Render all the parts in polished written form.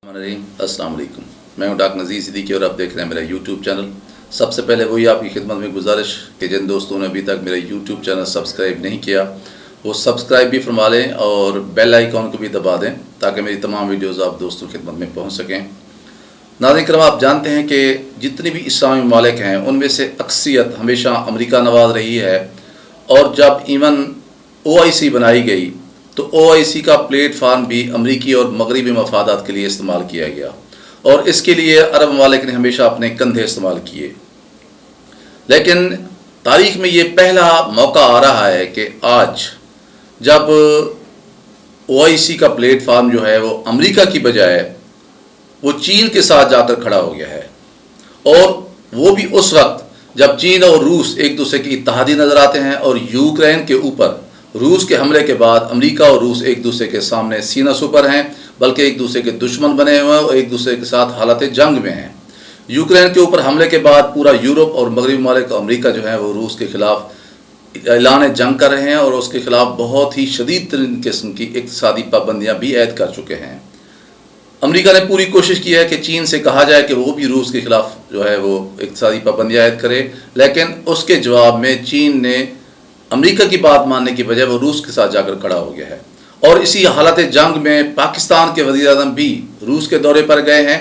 अस्सलाम वालेकुम। मैं हूं डॉक्टर नज़ीर सिद्दीकी और आप देख रहे हैं मेरा यूट्यूब चैनल। सबसे पहले वही आपकी खिदमत में गुजारिश कि जिन दोस्तों ने अभी तक मेरा यूट्यूब चैनल सब्सक्राइब नहीं किया वो सब्सक्राइब भी फरमा लें और बेल आइकॉन को भी दबा दें ताकि मेरी तमाम वीडियोज़ आप दोस्तों की खिदमत में पहुँच सकें। नाज़रीन करम, आप जानते हैं कि जितनी भी इस्लामी ममालिक हैं उनमें से अक्सरियत हमेशा अमेरिका नवाज रही है, और जब इवन OIC बनाई गई तो OIC का प्लेटफार्म भी अमरीकी और मगरबी मफादात के लिए इस्तेमाल किया गया और इसके लिए अरब ममालिक ने हमेशा अपने कंधे इस्तेमाल किए। लेकिन तारीख़ में ये पहला मौका आ रहा है कि आज जब OIC का प्लेटफार्म जो है वो अमरीका की बजाय वो चीन के साथ जाकर खड़ा हो गया है, और वो भी उस वक्त जब चीन और रूस एक दूसरे के इत्तेहादी नज़र आते हैं और यूक्रेन के ऊपर रूस के हमले के बाद अमेरिका और रूस एक दूसरे के सामने सीना सुपर हैं, बल्कि एक दूसरे के दुश्मन बने हुए हैं और एक दूसरे के साथ हालत जंग में हैं। यूक्रेन के ऊपर हमले के बाद पूरा यूरोप और मगरबी ममालिक अमेरिका जो है वो रूस के ख़िलाफ़ ऐलान जंग कर रहे हैं और उसके ख़िलाफ़ बहुत ही शदीद तरीन किस्म की इक़्तिसादी पाबंदियाँ भी ऐद कर चुके हैं। अमेरिका ने पूरी कोशिश की है कि चीन से कहा जाए कि वो भी रूस के ख़िलाफ़ जो है वो इक़्तिसादी पाबंदियाँ ऐद करे, लेकिन उसके जवाब में चीन ने अमेरिका की बात मानने की बजाय वो रूस के साथ जाकर खड़ा हो गया है। और इसी हालत जंग में पाकिस्तान के वज़ीर-ए-आज़म भी रूस के दौरे पर गए हैं,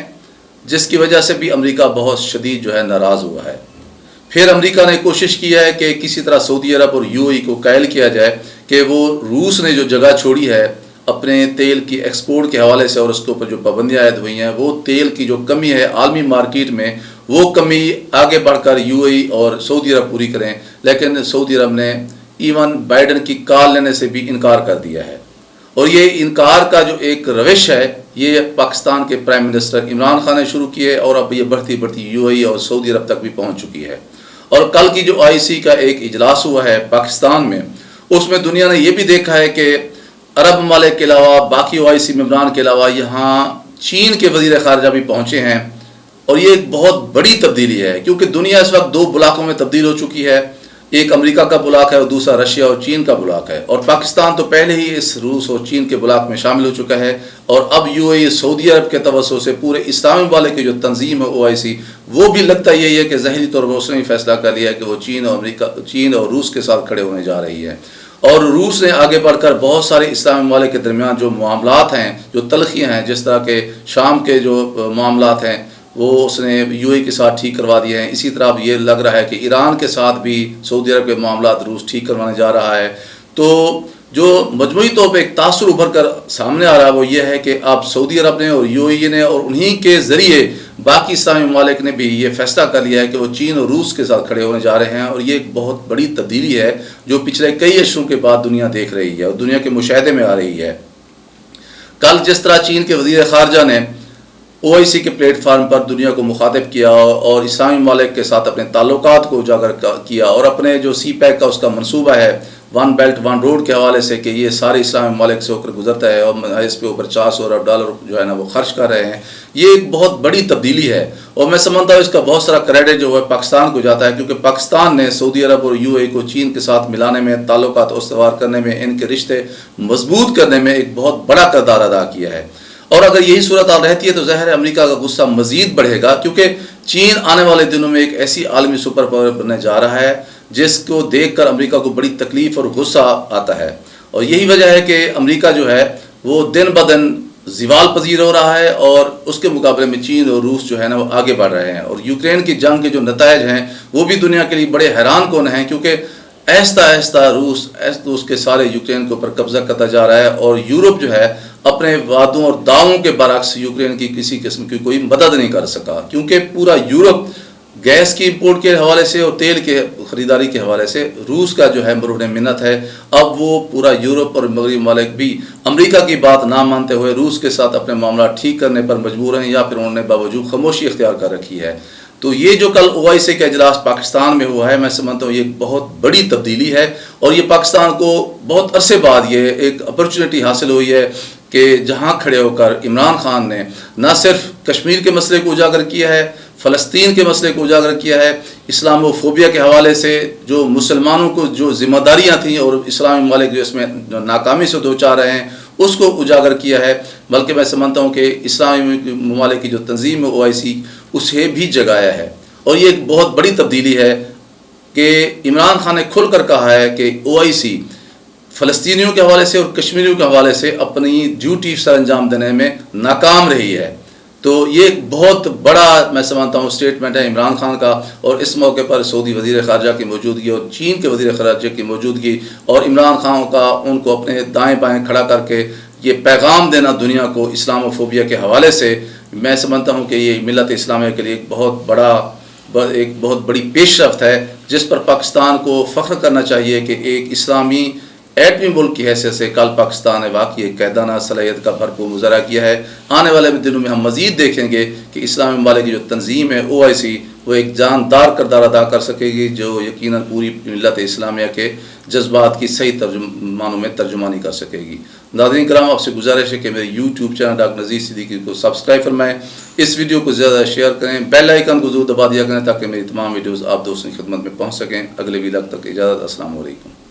जिसकी वजह से भी अमेरिका बहुत शदीद जो है नाराज़ हुआ है। फिर अमेरिका ने कोशिश की है कि किसी तरह सऊदी अरब और UAE को कायल किया जाए कि वो रूस ने जो जगह छोड़ी है अपने तेल की एक्सपोर्ट के हवाले से और उसके ऊपर जो पाबंदियाँ आयद हुई हैं, वो तेल की जो कमी है आलमी मार्केट में वो कमी आगे बढ़कर UAE और सऊदी अरब पूरी करें। लेकिन सऊदी अरब ने इवन बाइडन की कॉल लेने से भी इनकार कर दिया है, और ये इनकार का जो एक रविश है ये पाकिस्तान के प्राइम मिनिस्टर इमरान खान ने शुरू की है, और अब ये बढ़ती बढ़ती UAE और सऊदी अरब तक भी पहुँच चुकी है। और कल की जो OIC का एक इजलास हुआ है पाकिस्तान में, उसमें दुनिया ने यह भी देखा है कि अरब ममालिक के अलावा बाकी OIC मेंबरान के अलावा यहाँ चीन के वज़ीर ख़ारजा भी पहुँचे हैं, और ये एक बहुत बड़ी तब्दीली है क्योंकि दुनिया इस वक्त दो ब्लॉकों में तब्दील हो चुकी है। एक अमेरिका का ब्लॉक है और दूसरा रशिया और चीन का ब्लॉक है, और पाकिस्तान तो पहले ही इस रूस और चीन के ब्लॉक में शामिल हो चुका है। और अब UAE सऊदी अरब के तवज्जो से पूरे इस्लामी ममालिक की जो तंजीम है OIC, वो भी लगता यही है कि ज़ाहिरी तौर पर उसने फैसला कर लिया है कि वो चीन और रूस के साथ खड़े होने जा रही है। और रूस ने आगे बढ़कर बहुत सारे इस्लामी ममालिक के दरमियान जो मामलात हैं, जो तलखियाँ हैं, जिस तरह के शाम के जो मामलात हैं वो उसने UAE के साथ ठीक करवा दिए हैं। इसी तरह अब ये लग रहा है कि ईरान के साथ भी सऊदी अरब के मामलात रूस ठीक करवाने जा रहा है। तो जो मजमूई तौर पर एक तासुर उभर कर सामने आ रहा है वो ये है कि अब सऊदी अरब ने और UAE ने और उन्हीं के ज़रिए बाकी इस्लामी ममालिक ने भी ये फैसला कर लिया है कि वो चीन और रूस के साथ खड़े होने जा रहे हैं, और ये एक बहुत बड़ी तब्दीली है जो पिछले कई अशरों के बाद दुनिया देख रही है और दुनिया के मुशाहदे में आ रही है। कल जिस तरह चीन के वज़ीर ख़ारजा ने OIC के प्लेटफार्म पर दुनिया को मुखातिब किया और इस्लामी ममालिक के साथ अपने ताल्लुकात को उजागर किया, और अपने जो CPEC का उसका मनसूबा है वन बेल्ट वन रोड के हवाले से कि ये सारे इस्लामी ममालिक से होकर गुजरता है और इस पे ऊपर $400 अरब जो है ना वो खर्च कर रहे हैं, ये एक बहुत बड़ी तब्दीली है। और मैं समझता हूँ इसका बहुत सारा क्रेडिट जो है पाकिस्तान को जाता है, क्योंकि पाकिस्तान ने सऊदी अरब और UAE को चीन के साथ मिलाने में, ताल्लुकात उस्तवार करने में, इनके रिश्ते मजबूत करने में एक बहुत बड़ा किरदार अदा किया है। और अगर यही सूरत हाल रहती है तो ज़ाहिर है अमेरिका का गुस्सा मज़ीद बढ़ेगा, क्योंकि चीन आने वाले दिनों में एक ऐसी आलमी सुपर पावर बनने जा रहा है जिसको देखकर अमेरिका को बड़ी तकलीफ़ और गुस्सा आता है। और यही वजह है कि अमेरिका जो है वो दिन ब दिन ज़वाल पजीर हो रहा है, और उसके मुकाबले में चीन और रूस जो है ना वो आगे बढ़ रहे हैं। और यूक्रेन की जंग के जो नतायज हैं वो भी दुनिया के लिए बड़े हैरान कौन हैं, क्योंकि आहिस्ता आहिस्ता रूस के सारे यूक्रेन के ऊपर कब्जा करता जा रहा है, और यूरोप जो है अपने वादों और दावों के बरअक्स यूक्रेन की किसी किस्म की कोई मदद नहीं कर सका, क्योंकि पूरा यूरोप गैस की इंपोर्ट के हवाले से और तेल के ख़रीदारी के हवाले से रूस का जो है मरूने मिन्नत है। अब वो पूरा यूरोप और मगरबी ममालिक भी अमेरिका की बात ना मानते हुए रूस के साथ अपने मामला ठीक करने पर मजबूर हैं, या फिर उन्होंने बावजूद खामोशी इख्तियार कर रखी है। तो ये जो कल OIC का इजलास पाकिस्तान में हुआ है, मैं समझता हूँ ये बहुत बड़ी तब्दीली है, और ये पाकिस्तान को बहुत अरसे बाद ये एक अपॉर्चुनिटी हासिल हुई है कि जहाँ खड़े होकर इमरान खान ने न सिर्फ कश्मीर के मसले को उजागर किया है, फ़लस्तीन के मसले को उजागर किया है, इस्लामोफोबिया के हवाले से जो मुसलमानों को जो ज़िम्मेदारियाँ थीं और इस्लामी ममालिक जो इसमें नाकामी से दो चाह रहे हैं اس کو اجاگر کیا ہے، بلکہ میں سمجھتا ہوں کہ اسلامی ممالک کی جو تنظیم ہے OIC اسے بھی جگایا ہے۔ اور یہ ایک بہت بڑی تبدیلی ہے کہ عمران خان نے کھل کر کہا ہے کہ OIC فلسطینیوں کے حوالے سے اور کشمیریوں کے حوالے سے اپنی ڈیوٹی سر انجام دینے میں ناکام رہی ہے۔ تو یہ ایک بہت بڑا میں سمجھتا ہوں اسٹیٹمنٹ ہے عمران خان کا، اور اس موقع پر سعودی وزیر خارجہ کی موجودگی اور چین کے وزیر خارجہ کی موجودگی اور عمران خان کا ان کو اپنے دائیں بائیں کھڑا کر کے یہ پیغام دینا دنیا کو اسلام فوبیا کے حوالے سے، میں سمجھتا ہوں کہ یہ ملت اسلامیہ کے لیے ایک بہت بڑی پیش رفت ہے، جس پر پاکستان کو فخر کرنا چاہیے کہ ایک اسلامی ایٹمی ملک کی حیثیت سے کل پاکستان نے واقعی ایک قائدانہ صلاحیت کا بھرپور مظاہرہ کیا ہے۔ آنے والے دنوں میں ہم مزید دیکھیں گے کہ اسلامی ممالک کی جو تنظیم ہے OIC وہ ایک جاندار کردار ادا کر سکے گی، جو یقیناً پوری ملت اسلامیہ کے جذبات کی صحیح معنوں میں ترجمانی کر سکے گی۔ ناظرین کرام، آپ سے گزارش ہے کہ میرے YouTube channel doctor Nazir Siddiqui کو سبسکرائب فرمائیں، اس ویڈیو کو زیادہ شیئر کریں، بیل آئیکن کو ضرور دبا دیا کریں تاکہ میری تمام ویڈیوز آپ دوستوں کی خدمت میں پہنچ سکیں۔ اگلے ویلاگ تک اجازت، السلام علیکم۔